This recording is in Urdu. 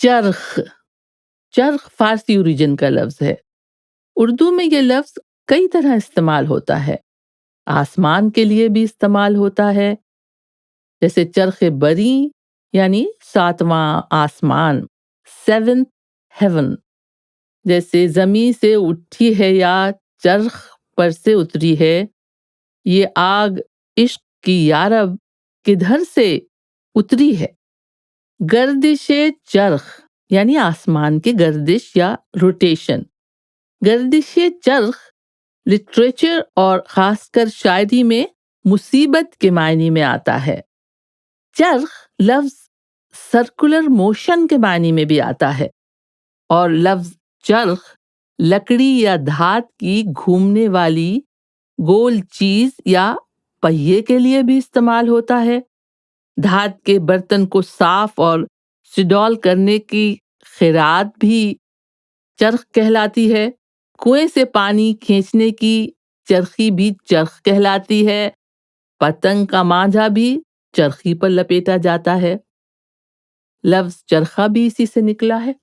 چرخ چرخ فارسی اوریجن کا لفظ ہے۔ اردو میں یہ لفظ کئی طرح استعمال ہوتا ہے۔ آسمان کے لیے بھی استعمال ہوتا ہے، جیسے چرخ بری یعنی ساتواں آسمان، سیونتھ ہیون، جیسے زمیں سے اٹھی ہے یا چرخ پر سے اتری ہے، یہ آگ عشق کی یارب کدھر سے اتری ہے۔ گردش چرخ یعنی آسمان کی گردش یا روٹیشن۔ گردش چرخ لٹریچر اور خاص کر شاعری میں مصیبت کے معنی میں آتا ہے۔ چرخ لفظ سرکولر موشن کے معنی میں بھی آتا ہے، اور لفظ چرخ لکڑی یا دھات کی گھومنے والی گول چیز یا پہیے کے لیے بھی استعمال ہوتا ہے۔ دھات کے برتن کو صاف اور سڈول کرنے کی خیرات بھی چرخ کہلاتی ہے۔ کنویں سے پانی کھینچنے کی چرخی بھی چرخ کہلاتی ہے۔ پتنگ کا مانجھا بھی چرخی پر لپیٹا جاتا ہے۔ لفظ چرخا بھی اسی سے نکلا ہے۔